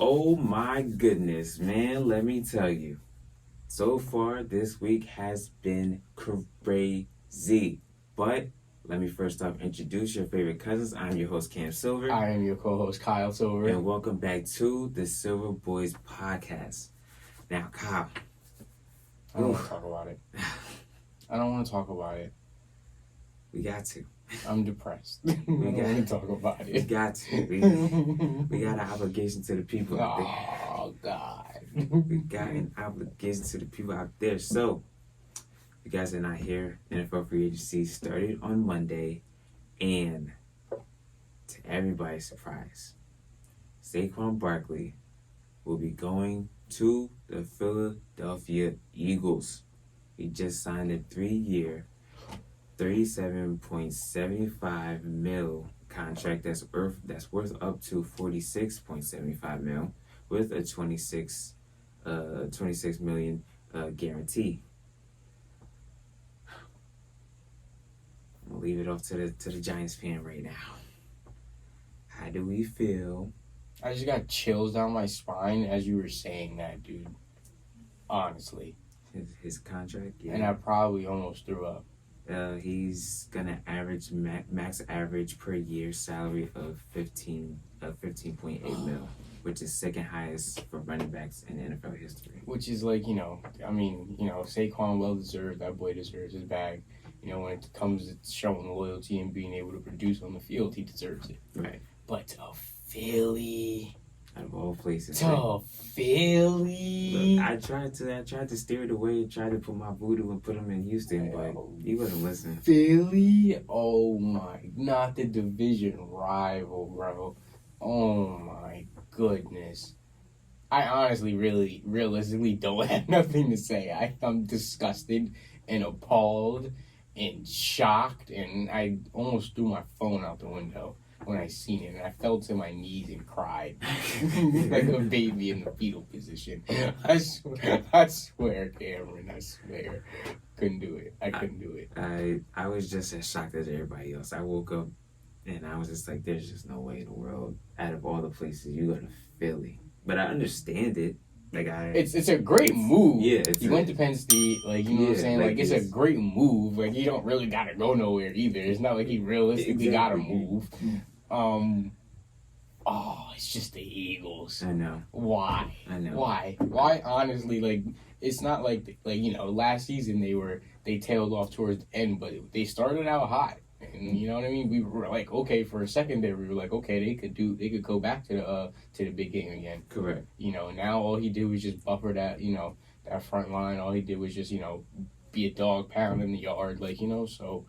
Oh my goodness, man, let me tell you. So far, this week has been crazy. But let me first off introduce your favorite cousins. I'm your host, Cam Silver. I am your co-host, Kyle Silver. And welcome back to the Silver Boys Podcast. Now, Kyle. I don't want to talk about it. I don't want to talk about it. We got to. I'm depressed. I don't want to talk about it. We got to. We got an obligation to the people out there. Oh, God. We got an obligation to the people out there. So, if you guys are not here, NFL Free Agency started on Monday. And to everybody's surprise, Saquon Barkley will be going to the Philadelphia Eagles. He just signed a 3-year, $37.75 million contract that's worth up to $46.75 million with a $26 million guarantee. I'm gonna leave it off to the Giants fan right now. How do we feel? I just got chills down my spine as you were saying that, dude. Honestly. His contract, yeah. And I probably almost threw up. He's gonna average max average per year salary of 15.8 mil, which is second highest for running backs in NFL history. Which is like, Saquon well deserved. That boy deserves his bag. When it comes to showing loyalty and being able to produce on the field, he deserves it. Right. But Philly. Out of all places. Philly. Look, I tried to steer it away and try to put my voodoo and put him in Houston, but he wasn't listening. Philly? Oh my, not the division rival, bro. Oh my goodness. I honestly, realistically don't have nothing to say. I'm disgusted and appalled and shocked, and I almost threw my phone out the window when I seen it, and I fell to my knees and cried like a baby in the fetal position. I swear, Cameron, I swear. Couldn't do it. I couldn't do it. I was just as shocked as everybody else. I woke up and I was just like, there's just no way in the world, out of all the places, you go to Philly. But I understand it. It's a great move. Yeah. He went to Penn State, what I'm saying? Like, it's a great move. Like, you don't really gotta go nowhere either. It's not like he realistically gotta move. It's just the Eagles. I know. Why? I know. Why? Honestly, like, it's not like last season they tailed off towards the end, but they started out hot. And you know what I mean? We were like, okay, for a second there, we were like, okay, they could go back to the big game again. Correct. Now all he did was just buffer that, that front line. All he did was just, be a dog pound in the yard, so,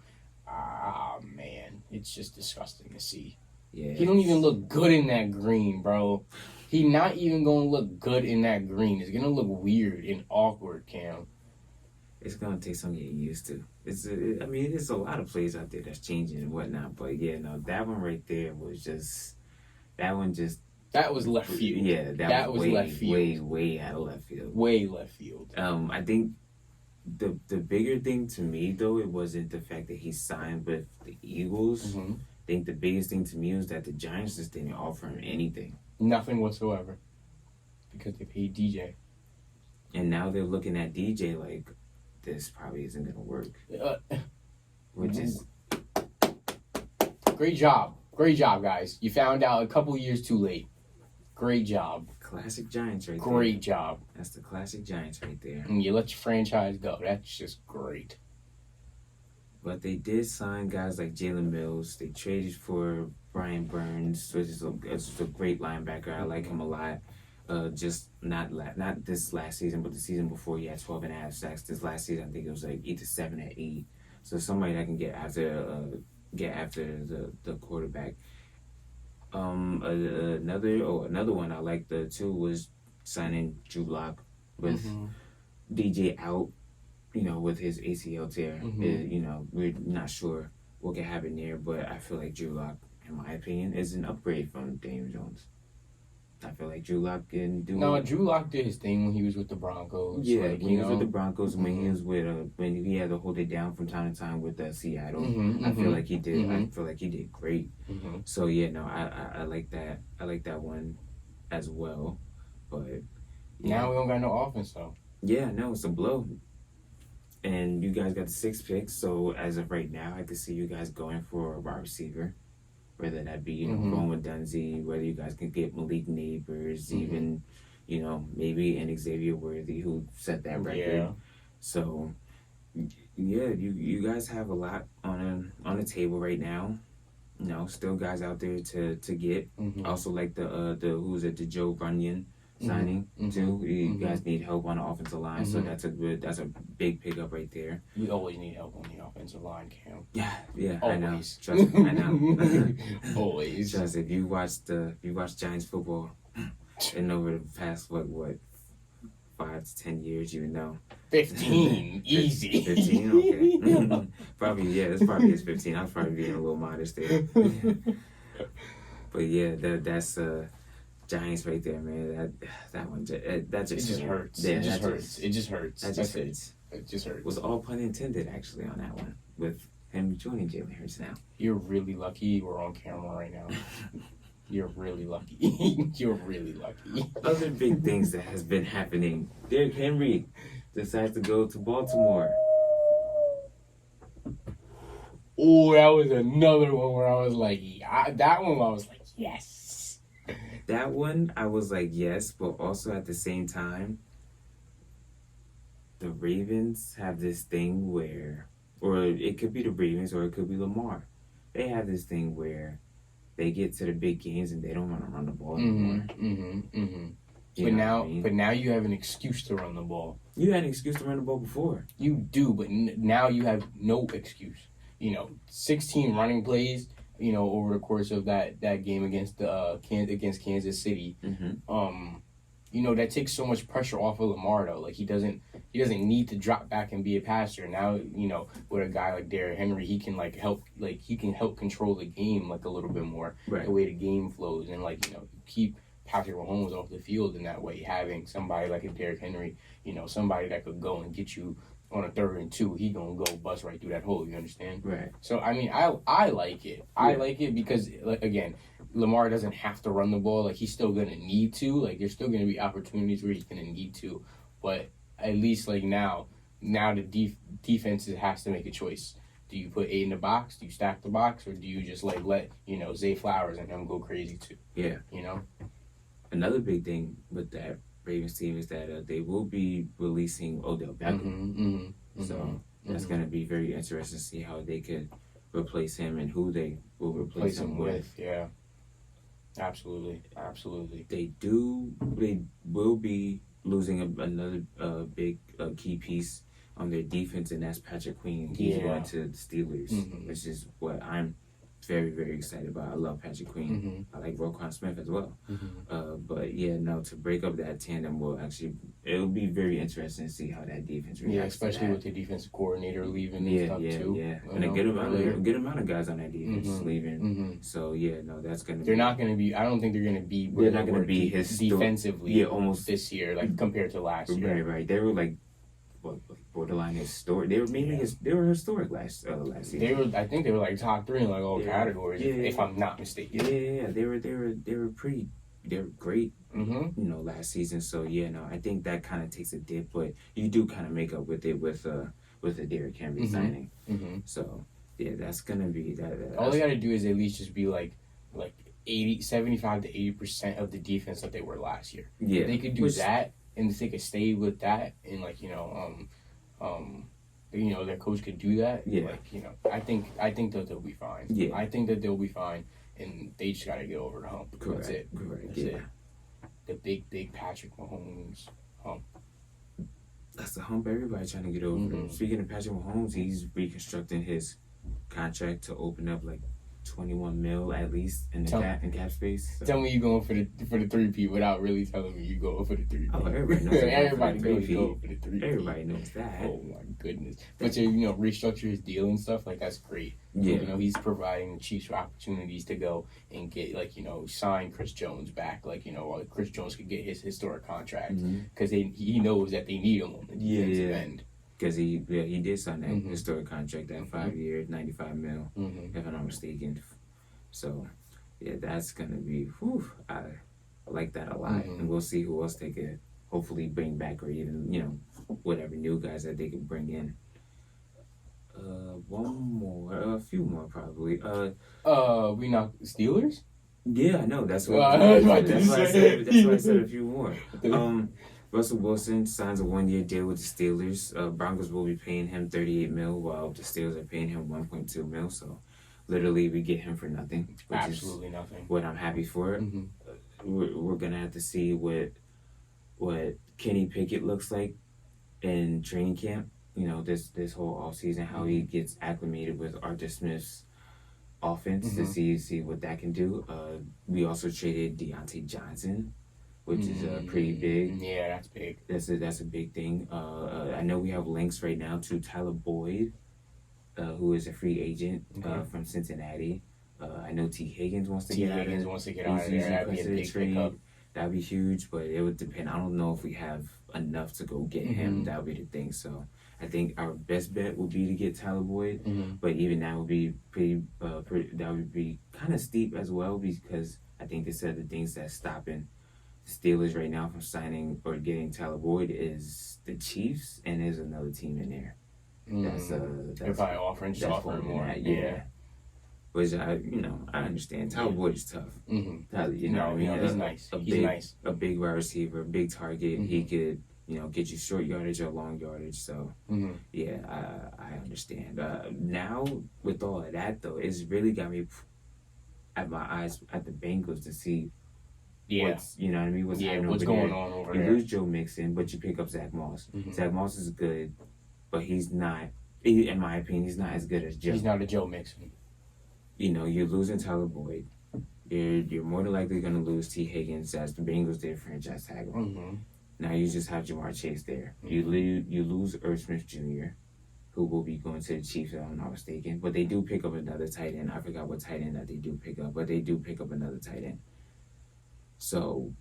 man, it's just disgusting to see. Yeah. He don't even look good in that green, bro. He not even gonna look good in that green. It's gonna look weird and awkward, Cam. It's gonna take some getting used to. There's a lot of plays out there that's changing and whatnot, but yeah, no, that one right there was just, that was left field. Yeah, that was way, left field. way out of left field. Way left field. I think the bigger thing to me though, it wasn't the fact that he signed with the Eagles. Mm-hmm. I think the biggest thing to me was that the Giants just didn't offer him anything. Nothing whatsoever. Because they paid DJ. And now they're looking at DJ like, this probably isn't going to work. Which is... Great job, guys. You found out a couple years too late. Great job. Classic Giants right there. Great job. That's the classic Giants right there. And you let your franchise go. That's just great. But they did sign guys like Jalen Mills. They traded for Brian Burns, which is a great linebacker. I like him a lot. Just not this last season, but the season before he had 12.5 sacks. This last season, I think it was like either 7 or 8. So somebody that can get after the quarterback. Another one I liked too was signing Drew Lock with DJ out. With his ACL tear, we're not sure what can happen there, but I feel like Drew Lock, in my opinion, is an upgrade from Daniel Jones. I feel like Drew Lock can do. No, Drew Lock did his thing when he was with the Broncos. Yeah, when he was with the Broncos, when he was with when he had to hold it down from time to time with Seattle. I feel like he did. I feel like he did great. So yeah, no, I like that. I like that one. as well. But Now we don't got no offense though. yeah, no, it's a blow. And you guys got the 6 picks, so as of right now, I could see you guys going for a wide receiver, whether that be going with Dunzy, whether you guys can get Malik Neighbors, even maybe an Xavier Worthy who set that record. Yeah. So yeah, you guys have a lot on the table right now. Still guys out there to get. Also like the the Joe Runyon signing too. You guys need help on the offensive line, so that's a big pickup right there. We always need help on the offensive line, Cam. Yeah, always. I know. Trust me, I know. Always. Trust if you watch Giants football, and over the past what 5 to 10 years, 15, easy. 15, okay. Probably it's probably 15. I was probably being a little modest there. But yeah, that's Giants right there, man. That one that just hurts. Yeah, it just hurts. It just hurts. That just hurts. It just hurts. Was all pun intended actually on that one with him joining Jalen Hurts now. You're really lucky we're on camera right now. You're really lucky. You're really lucky. Other big things that has been happening. Derrick Henry decides to go to Baltimore. Oh, that was another one where I was like, yes. That one, I was like, yes, but also at the same time, the Ravens have this thing where, or it could be the Ravens or it could be Lamar. They have this thing where they get to the big games and they don't want to run the ball anymore. But now you have an excuse to run the ball. You had an excuse to run the ball before. You do, but now you have no excuse. 16 running plays. Over the course of that game against Kansas City. That takes so much pressure off of Lamar though. Like he doesn't need to drop back and be a passer. Now, with a guy like Derrick Henry, he can help control the game like a little bit more. Right. The way the game flows and keep Patrick Mahomes off the field in that way. Having somebody like a Derrick Henry, somebody that could go and get you on a 3rd and 2, he gonna go bust right through that hole. You understand? Right. So I mean, I like it. I like it because again, Lamar doesn't have to run the ball. Like he's still gonna need to. Like there's still gonna be opportunities where he's gonna need to. But at least now the defense has to make a choice. Do you put 8 in the box? Do you stack the box, or do you just let Zay Flowers and him go crazy too? Yeah. Another big thing with that Ravens team is that they will be releasing Odell Beckham. So that's going to be very interesting to see how they could replace him and who they will replace him with. Yeah, absolutely. They will be losing another big key piece on their defense, and that's Patrick Queen. He's going to the Steelers, which is what I'm very, very excited about. I love Patrick Queen. I like Roquan Smith as well. But to break up that tandem it'll be very interesting to see how that defense reacts. Yeah, especially with the defensive coordinator leaving and stuff too. Yeah, and a good amount of guys on that defense leaving. So that's gonna. They're not gonna be. I don't think they're gonna be. They're not gonna be defensively. Yeah, almost this year, compared to last year. Right. They were borderline historic. They were they were historic last season. I think they were top 3 in all categories, if I'm not mistaken. Yeah. They were pretty. They were great. Last season. So I think that kind of takes a dip, but you do kind of make up with it with the Derrick Henry signing. So that's gonna be that. All they gotta do is at least just be 75 to 80% of the defense that they were last year. Yeah, if they could do that. And if they could stay with that, and their coach could do that. Yeah. I think that they'll be fine. Yeah. I think that they'll be fine, and they just gotta get over the hump. Correct. That's it. Correct. That's it. The big Patrick Mahomes hump. That's the hump everybody trying to get over. Speaking of Patrick Mahomes, he's reconstructing his contract to open up 21 mil at least in cap space. So. Tell me you going for the 3P without really telling me you going for the 3P. Oh, everybody knows. Everybody knows you going for the 3P. Everybody knows that. Oh my goodness! But to restructure his deal and stuff that's great. Yeah. He's providing the Chiefs opportunities to go and get sign Chris Jones back. Chris Jones could get his historic contract because he knows that they need him on the defensive end. Because he did sign that historic contract, that 5 years, 95 mil, if I'm not mistaken. So, that's gonna be. I like that a lot, and we'll see who else they could hopefully bring back, or even whatever new guys that they can bring in. One more, a few more probably. We knocked the Steelers. Yeah, I know. That's what. Well, that's why I said. That's why I said a few more. Russell Wilson signs a 1-year deal with the Steelers. Broncos will be paying him $38 million, while the Steelers are paying him $1.2 million. So, literally, we get him for nothing. Absolutely nothing. What I'm happy for. We're gonna have to see what Kenny Pickett looks like in training camp. This whole offseason, how he gets acclimated with Arthur Smith's offense to see what that can do. We also traded Deontay Johnson, which is pretty big. Yeah, that's big. That's a big thing. I know we have links right now to Tyler Boyd, who is a free agent from Cincinnati. I know T. Higgins wants to get out of there. That'd be a big pickup. That'd be huge, but it would depend. I don't know if we have enough to go get him. That would be the thing. So I think our best bet would be to get Tyler Boyd, but even that would be pretty that would be kind of steep as well, because I think they said the things that's stopping the Steelers right now from signing or getting Tyler Boyd is the Chiefs, and there's another team in there. They're probably offering more. Yeah. Which I understand. Tyler Boyd is tough. Tyler, he's nice. A big wide receiver, a big target. He could, get you short yardage or long yardage. So, yeah, I understand. Now, with all of that, though, it's really got me at my eyes at the Bengals to see what's happening what's over going there. on over you there. lose Joe Mixon, but you pick up Zach Moss. Zach Moss is good, but he's not, in my opinion, he's not as good as Joe. He's not a Joe Mixon. You're losing Tyler Boyd. You're more than likely going to lose T. Higgins as the Bengals did franchise tag him. Now you just have Jamar Chase there. You lose Irv Smith Jr., who will be going to the Chiefs, if I'm not mistaken. But they do pick up another tight end. I forgot what tight end that they do pick up, but they do pick up another tight end. So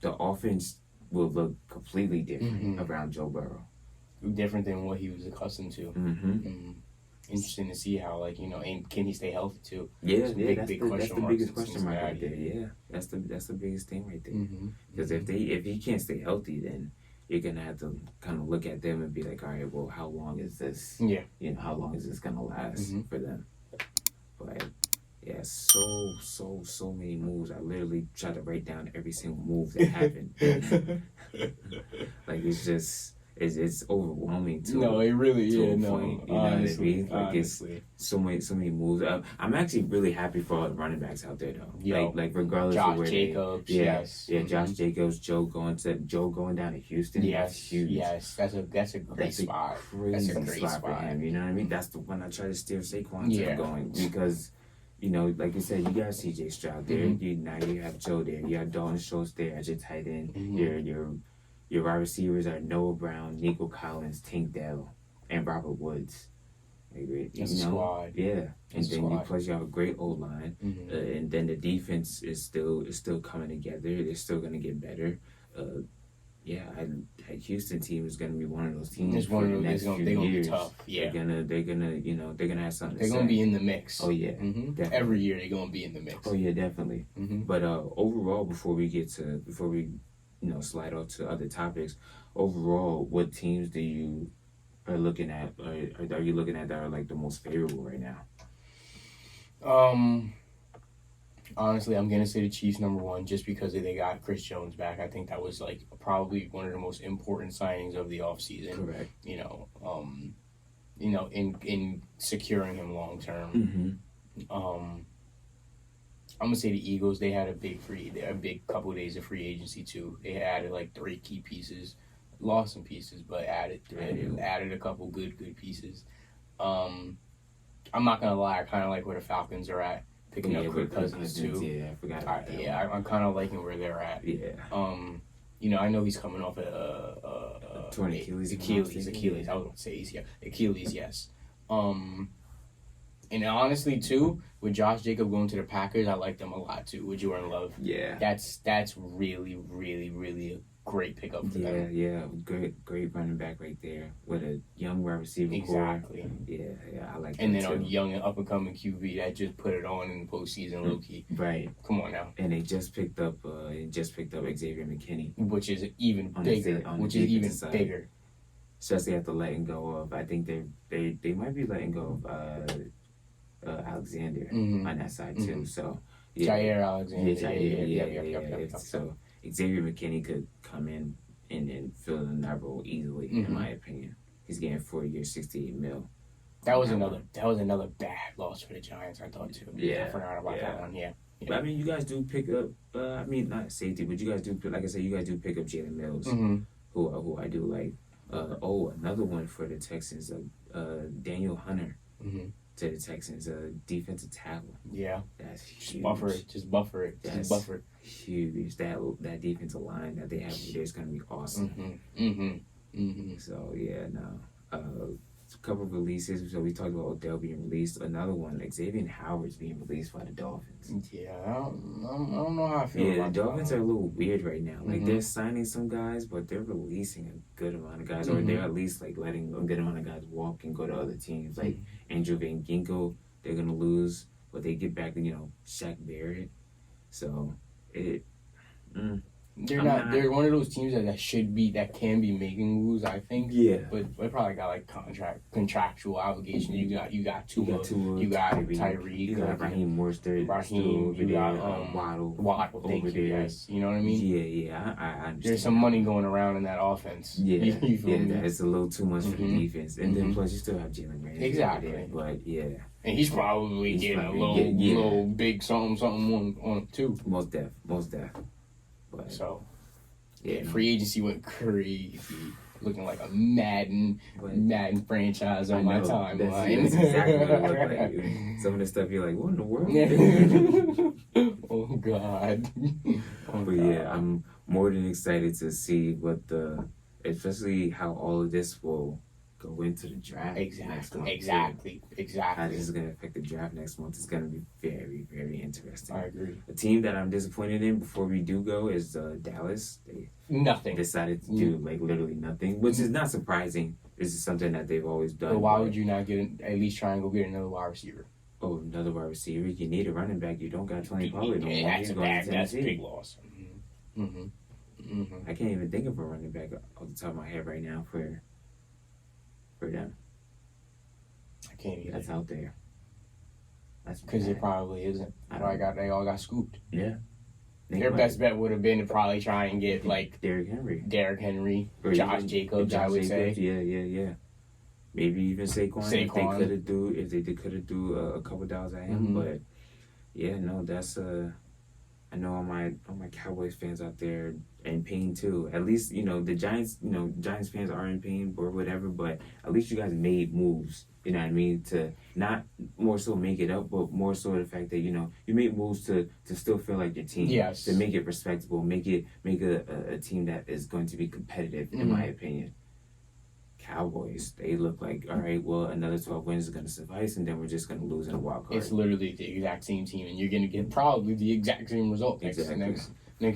the offense will look completely different around Joe Burrow. Different than what he was accustomed to. Interesting to see how, and can he stay healthy too? Yeah, that's the biggest question mark right there. Yeah, that's the biggest thing right there. Because if he can't stay healthy, then you're gonna have to kind of look at them and be like, all right, well, how long is this? Yeah, how long is this gonna last for them? But yeah, so many moves. I literally tried to write down every single move that happened. It's just. It's overwhelming too. No, it really is. Point, you know honestly, what I mean? It's so many moves. I'm actually really happy for all the running backs out there though. Like regardless of where Jacobs, Josh Jacobs, Joe going down to Houston. Yes, that's huge. Yes, that's a great spot. That's a great spot for him. You know what I mean? That's the one I try to steer Saquon to going because. Like you said, you got C.J. Stroud there. Now you have Joe there. You have Dalton Schultz there as your tight end. Your wide receivers are Noah Brown, Nico Collins, Tank Dell, and Robert Woods. That's a squad. Yeah, and then plus you have a great O-line, and then the defense is still coming together. They're still going to get better. Houston team is going to be one of those teams. It's one of those. They're going to be tough. Yeah, they're gonna have something. They're going to be in the mix. Oh yeah, every year they're going to be in the mix. Oh yeah, definitely. But overall, before we slide off to other topics, overall, what teams are looking at? Are you looking at that are like the most favorable right now? Honestly, I'm gonna say the Chiefs number one, just because they got Chris Jones back. I think that was probably one of the most important signings of the offseason. Correct. In securing him long term. I'm gonna say the Eagles. They had a big couple of days of free agency too. They added 3 key pieces, lost some pieces, but added a couple good pieces. I'm not gonna lie, I kind of like where the Falcons are at, picking up Kirk Cousins too. Yeah, I forgot about that. I'm kind of liking where they're at. Yeah. I know he's coming off a torn Achilles. Achilles. I was gonna say Achilles, yes. And honestly, too, with Josh Jacob going to the Packers, I like them a lot too. With Jordan Love, Yeah. that's really, really, really a great pickup for them. Yeah. Great running back right there with a young wide receiver core. Exactly. Yeah, I like that And then too. a young and up and coming QB that just put it on in the postseason, low key. Right. Come on now. And they just picked up Xavier McKinney, Which is even On the bigger. on the Which is even defensive side. bigger. especially after letting go of. I think they might be letting go of Alexander Mhm. on that side Mhm. too. So Jair Alexander. yeah. So Xavier McKinney could come in and fill in that role easily, Mhm. in my opinion. He's getting 4 years, 68 mil. That was another bad loss for the Giants, I thought too. Yeah, I forgot about yeah. that one. Yeah. But I mean, you guys do pick up. I mean, not safety, but you guys do. Like I said, you guys do pick up Jalen Mills, Mm-hmm. who I do like. Another one for the Texans. Daniel Hunter Mm-hmm. to the Texans. Defensive tackle. Yeah. That's Just huge. buffer it. Just buffer it. That's Just buffer it. huge. That defensive line that they have over there is gonna be awesome. Mm-hmm. Mm-hmm. Mm-hmm. So yeah, no. A couple of releases. So we talked about Odell being released. Another one, Xavier Howard's being released by the Dolphins. Yeah, I don't know how I feel Yeah, about the Dolphins that. are a little weird right now. Like Mhm. they're signing some guys, but they're releasing a good amount of guys, or Mhm. they're at least like letting a good amount of guys walk and go to other teams. Like Andrew Van Ginkel, they're gonna lose, but they get back, Shaq Barrett. So it. They're I'm not. not- They're one of those teams that can be making moves. I think. Yeah. But they probably got like contractual obligations. You got Tua. Tua, You got Tyreek. Tyreek. You got Raheem Mostert. Raheem, you got, Waddle. Waddle. Thank over you. there. Yes. You know what I mean? Yeah, I understand. There's some money going around in that offense. Yeah, You feel me? that's a little too much for the Mhm. defense. And then Mhm. plus you still have Jalen Ramsey. Exactly. over there. But yeah, And he's probably He's getting probably a little, getting- yeah. little big something on too. most def. But So yeah, free agency went crazy, looking like a Madden but franchise I on my know, timeline. That's exactly what it looked like. Some of the stuff you're like, what in the world? Oh God. Oh, But yeah, I'm more than excited to see especially how all of this will go into the draft. next month, too. Exactly. How this is going to affect the draft next month is going to be very, very interesting. I agree. A team that I'm disappointed in before we do go is Dallas. They Nothing. decided to do like literally nothing, which is not surprising. This is something that they've always done. But why would you not at least try and go get another wide receiver? Oh, another wide receiver. You need a running back. You don't got Tony Pollard no more. That's He's a going to that's a Tennessee. big loss. Mm-hmm. Mm-hmm. I can't even think of a running back off the top of my head right now for them. I can't either. That's out there. That's Because it bad. probably isn't. I don't- They all got scooped. Yeah. Their best bet would have been to probably try and get like Derrick Henry. Derrick Henry, Or Josh even- Jacobs, Josh I would Jacobs, say. Yeah. Maybe even Saquon. If they Saquon. could have do a couple dollars at him, Mhm. but yeah, no, that's I know all my Cowboys fans out there in pain too. At least the Giants. Giants fans are in pain or whatever, but at least you guys made moves. You know what I mean? To not more so make it up, but more so the fact that you made moves to still feel like your team. Yes. To make it respectable, make a team that is going to be competitive. In my opinion. Cowboys, they look like, all right, well, another 12 wins is going to suffice, and then we're just going to lose in a wild card. It's literally the exact same team, and you're going to get probably the exact same result next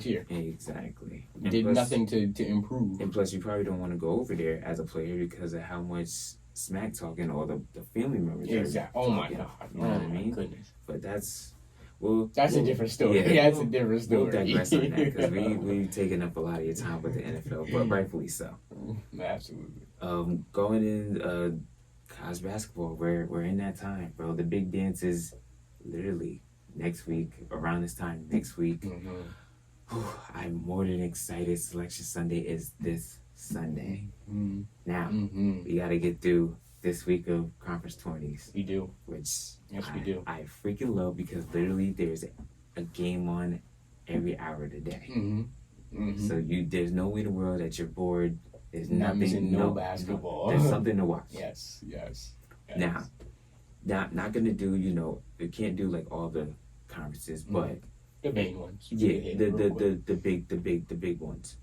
year. Exactly. Did plus, nothing to improve. And plus, you probably don't want to go over there as a player because of how much smack talking all the family members are Exactly. Oh my talking. God. You know what I my mean? goodness. But that's a different story. Yeah, That's a different story. We'll digress on that because we've taken up a lot of your time with the NFL, but rightfully so. Absolutely. Going in college basketball, we're in that time, bro. The big dance is literally next week, around this time next week. Mm-hmm. I'm more than excited. Selection Sunday is this Sunday. Mm-hmm. Now, Mm-hmm. we got to get through this week of conference 20s, We do. which Yes, we do. I freaking love because literally there's a game on every hour of the day. Mm-hmm. Mm-hmm. So there's no way in the world that you're bored. There's Not missing nothing. no basketball. There's something to watch. Yes. Now, not gonna do. We can't do like all the conferences, but the main ones. yeah, the big ones.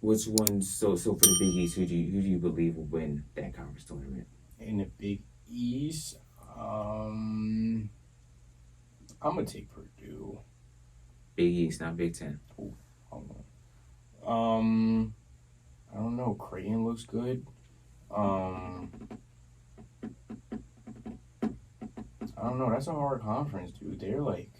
Which ones? So for the Big East, who do you believe will win that conference tournament? In the Big East, I'm gonna take Purdue. Big East, not Big Ten. Hold on. I don't know. Creighton looks good. I don't know. That's a hard conference, dude. They're like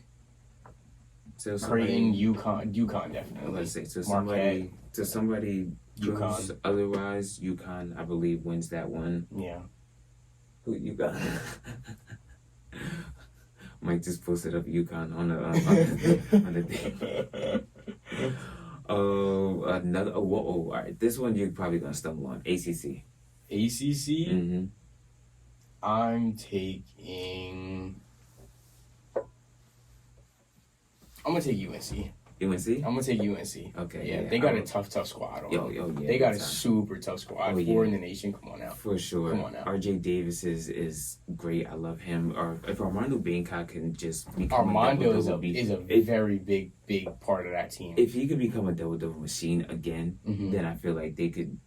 So Creighton, somebody, UConn definitely. let's say, to Marquette. somebody UConn. proves otherwise, UConn, I believe, wins that one. Yeah. Who you got? Mike just posted up UConn on the on the thing. Another. Oh, whoa, all right. This one you're probably gonna stumble on. ACC. ACC. Mm-hmm. I'm taking. I'm gonna take UNC. UNC. I'm gonna take UNC. Okay. Yeah, they got a tough squad. On them. Yeah. They got a big time. super tough squad. Oh, Four yeah. in the nation. Come on now. For sure. Come on now. RJ Davis is great. I love him. Or if Armando Bangkok can just become Armando is double-double a very big part of that team. if he could become a double machine again, Mhm. then I feel like they could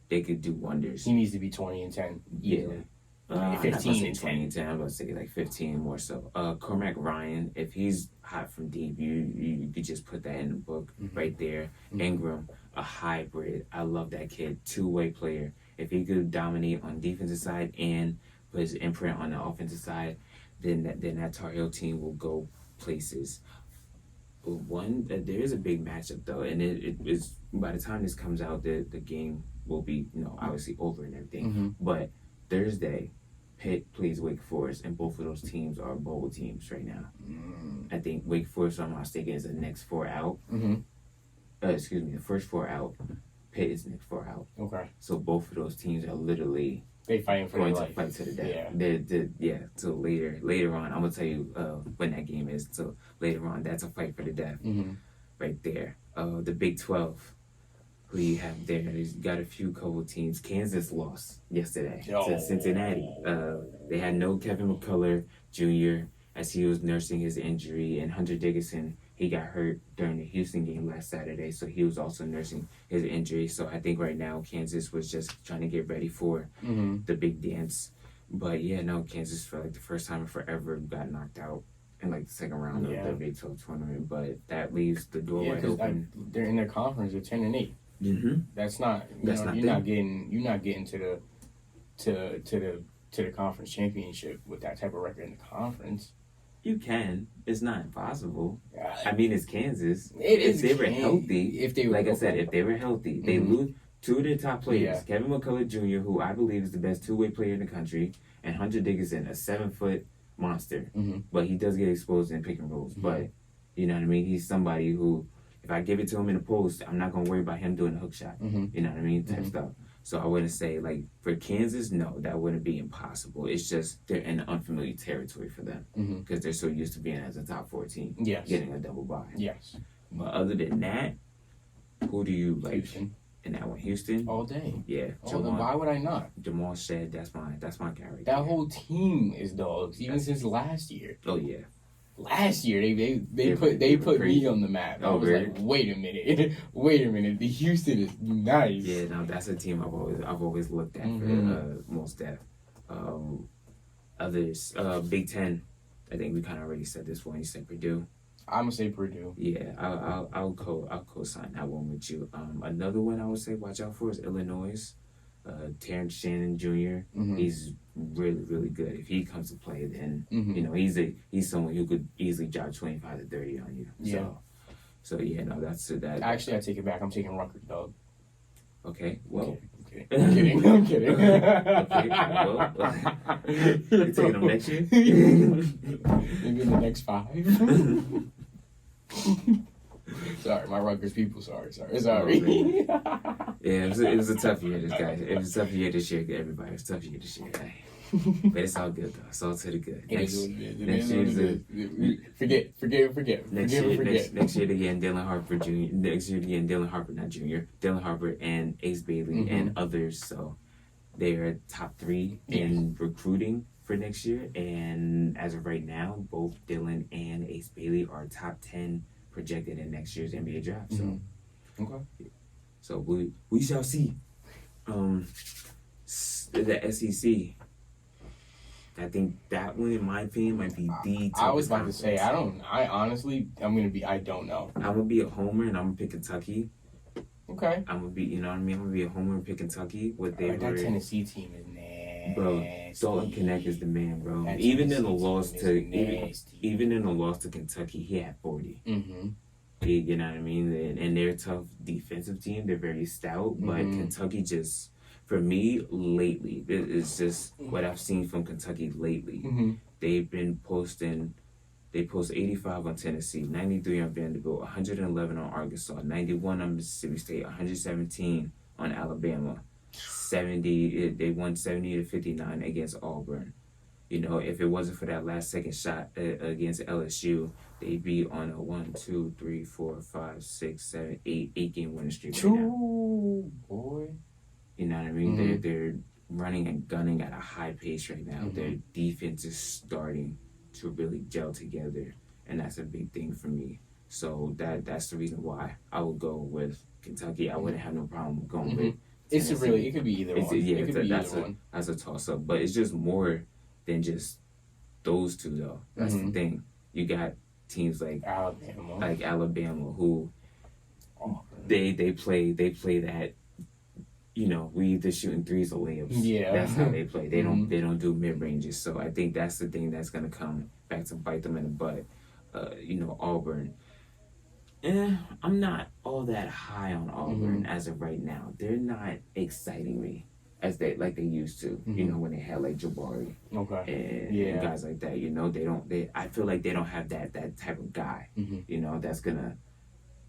do wonders. He needs to be 20 and 10. Easily. I'm not gonna 15 say and 20 and 10. I'm gonna say like 15 more so. Cormac Ryan, if he's hot from deep, you could just put that in the book Mhm. right there. Mhm. Ingram, a hybrid. I love that kid. Two-way player. If he could dominate on defensive side and put his imprint on the offensive side, then that Tar Heel team will go places. There is a big matchup though, and it is by the time this comes out, the game will be obviously over and everything. Mm-hmm. But Thursday, Pitt plays Wake Forest, and both of those teams are bowl teams right now. I think Wake Forest, if I'm not mistaken, is the next four out. Mm-hmm. The first four out. Pitt is next four out. Okay. So both of those teams are literally They fighting for their going to life. fight to the death. Yeah. Yeah. So later on, I'm gonna tell you when that game is. So later on, that's a fight for the death Mm-hmm. right there. The Big 12. Who you have there? He's got a few couple teams. Kansas lost yesterday to Cincinnati. They had no Kevin McCullough Jr. as he was nursing his injury, and Hunter Dickinson, he got hurt during the Houston game last Saturday, so he was also nursing his injury. So I think right now Kansas was just trying to get ready for Mm-hmm. the big dance. But yeah, no, Kansas for like the first time in forever got knocked out in like the second round Yeah. of the Big 12 tournament. But that leaves the door Yeah, wide because open. they're in their conference. They're 10 and 8. Mm-hmm. That's not. You're not getting to the conference championship with that type of record in the conference. You can. It's not impossible. Yeah. I mean, it's Kansas. It is. If they were healthy, If they were like I said, if they were healthy, they Mhm. lose two of their top players. Yeah. Kevin McCullough Jr., who I believe is the best two-way player in the country, and Hunter Dickinson, a 7-foot monster. Mhm. But he does get exposed in pick and rolls. Mhm. But you know what I mean? He's somebody who, if I give it to him in the post, I'm not gonna worry about him doing a hook shot. Mhm. You know what I mean? Type Mhm. stuff. So I wouldn't say like for Kansas, no, that wouldn't be impossible. It's just they're in unfamiliar territory for them Mhm. because they're so used to being as a top 14, Yes. getting a double bye. Yes. But other than that, who do you like Houston. in that one? Houston? All day. Yeah, Oh, then why would I not? Jamal Shed, that's my guy right That there. whole team is dogs, even since last year. Oh yeah. Last year they They put were me crazy. on the map. I Oh, was really? like, wait a minute, wait a minute. The Houston is nice. Yeah, no, that's a team I've always looked at Mhm. for most depth. Others, Big Ten. I think we kind of already said this one. You said Purdue. I'm gonna say Purdue. Yeah, I'll co-sign that one with you. Another one I would say watch out for is Illinois. Terrence Shannon Jr. Mhm. He's really really good. If he comes to play, then Mhm. you know he's someone who could easily drop 25 to 30 on you. Yeah. So yeah, no, that's that. Actually, I take it back. I'm taking Rutgers, dog. Okay, well. Okay. I'm kidding. I'm kidding. Okay, well, you taking them next year? Maybe in the next 5. Sorry, my Rutgers people. Sorry. Yeah, it was a tough year. It was a tough year this year. Everybody, it was a tough year this year. But it's all good though. It's all to the good. It is what it is. next year, Forget. next year again, Dylan Harper Jr. Next year again, Dylan Harper, not Junior. Dylan Harper and Ace Bailey and others. So they are top 3 in recruiting for next year. And as of right now, both Dylan and Ace Bailey are top 10 projected in next year's NBA draft. So, so we shall see. The SEC. I think that one, in my opinion, might be the toughest I was about to say, conference. I don't know. I'm gonna be a homer and I'm gonna pick Kentucky. Okay. I'm gonna be, you know what I mean? I'm gonna be a homer and pick Kentucky. What they That were, Tennessee team is nasty. bro. Dalton Connect is the man, bro. That Even in Tennessee the loss team to is nasty. even in the loss to Kentucky, he had 40. Mm-hmm. You know what I mean? And they're a tough defensive team. They're very stout, but Mhm. Kentucky just, for me, lately, it's just what I've seen from Kentucky lately. Mm-hmm. They've been posting. They post 85 on Tennessee, 93 on Vanderbilt, 111 on Arkansas, 91 on Mississippi State, 117 on Alabama, 70. They won 70-59 against Auburn. You know, if it wasn't for that last second shot against LSU, they'd be on a 1, 2, 3, 4, 5, 6, 7, 8 game winning streak right now. Boy. You know what I mean? Mhm. They're running and gunning at a high pace right now. Mhm. Their defense is starting to really gel together, and that's a big thing for me. So that's the reason why I would go with Kentucky. I wouldn't have no problem going with. It's Tennessee. really, it could be either one. Yeah, It could be that's either one. that's a toss up, but it's just more than just those two though. That's the Mhm. thing. You got teams like Alabama who Oh. they play that. You know, we either shooting threes or layups. Yeah. That's how they play. They Mhm. don't do mid ranges. So I think that's the thing that's gonna come back to bite them in the butt. You know, Auburn. I'm not all that high on Auburn as of right now. They're not exciting me as they used to. You know, when they had like Jabari Okay. and guys like that. You know, I feel like they don't have that type of guy. Mhm. You know, that's gonna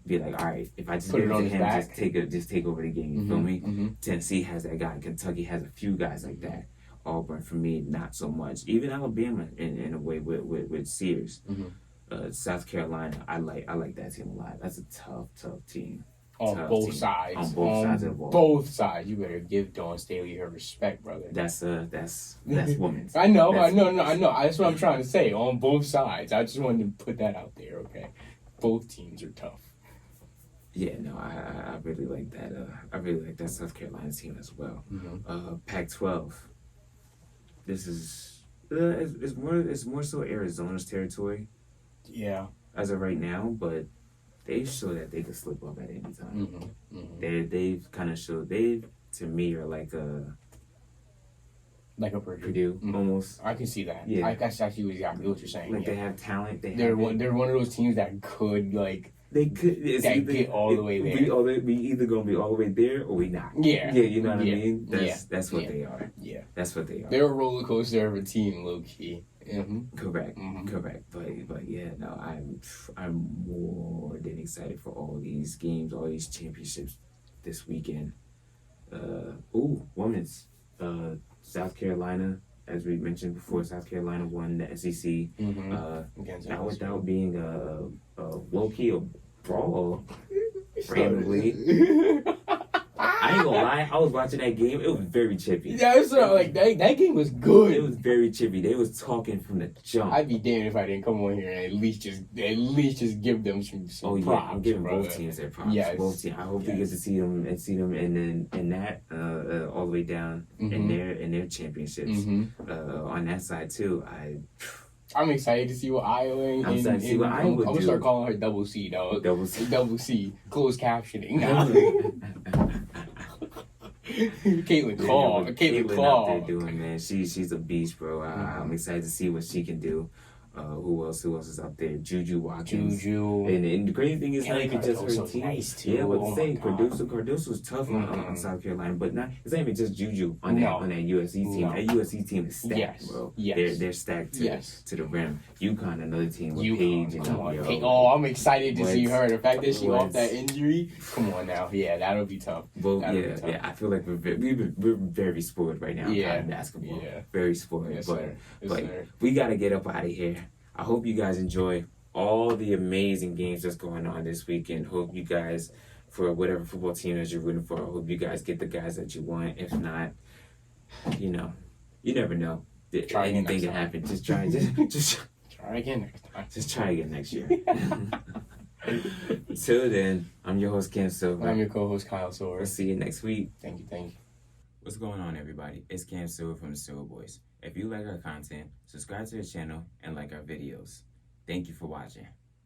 be like, all right, if I just Put give it it on to his him, back. just take over the game. You feel me? Mhm. Tennessee has that guy. Kentucky has a few guys like that. Auburn, for me, not so much. Even Alabama, in a way, with Sears. Mhm. South Carolina, I like that team a lot. That's a tough team. On Tough both team. sides. On both sides of the ball. Both sides. You better give Dawn Staley her respect, brother. That's women's. I know. That's That's what I'm trying to say. On both sides. I just wanted to put that out there, okay? Both teams are tough. Yeah, no, I really like that. I really like that South Carolina team as well. Pac-12. This is it's more so Arizona's territory Yeah. as of right now, but they show that they could slip up at any time. They've kind of showed to me are like a Purdue almost. I can see that. Yeah. That's actually exactly what you're saying. Like they have talent. They're one of those teams that could They could get all the way there. We either gonna be all the way there or we not. Yeah. Yeah, you know what I Yeah. mean. That's what Yeah. they are. Yeah. That's what they are. They're a roller coaster of a team, low key. Correct. Mhm. Correct. But yeah, no, I'm more than excited for all these games, all these championships this weekend. Women's. South Carolina, as we mentioned before, South Carolina won the SEC. Not without being a low-key a brawl randomly. I ain't gonna lie, I was watching that game. It was very chippy. That's what that game was good. It was very chippy. They was talking from the jump. I'd be damned if I didn't come on here and at least just give them some props. I'm giving brother. both teams their props. Yes. Both teams. I hope we get to see them and then in that all the way down in their championships on that side too. I'm excited to see what Iowa I'm excited to see what Iowa I'm gonna do. start calling her Double C, dog. Double C. Double C. Closed captioning. Caitlin Claw. Caitlin out Claw. there doing, man. She's a beast, bro. I'm excited to see what she can do. Who else is up there? Juju Watkins. And the crazy thing is, not even just her team. Nice too. Yeah, but Oh say my God. Cardoso's tough on South Carolina, but it's not even just Juju on that USC team. No. That USC team is stacked, Yes. bro. Yes. They're stacked Yes. to the rim. UConn, another team with Paige and Come on. yo. Oh, I'm excited to see her. The fact that she What? off that injury. Come on now. Yeah, that'll be tough. Well, That'll be tough. yeah. I feel like we're very spoiled right now Yeah. in basketball. Yeah. Very spoiled. Yes, but sir. Yes, but sir. we gotta get up out of here. I hope you guys enjoy all the amazing games that's going on this weekend. Hope you guys, for whatever football team that you're rooting for, I hope you guys get the guys that you want. If not, you never know. Try again Anything next can time. happen. Just try. Try again next time. Just try again next year. Till then, I'm your host Cam Silver. I'm your co-host Kyle I'll Soares. see you next week. Thank you. What's going on, everybody? It's Cam Silver from the Silver Boys. If you like our content, subscribe to the channel and like our videos. Thank you for watching.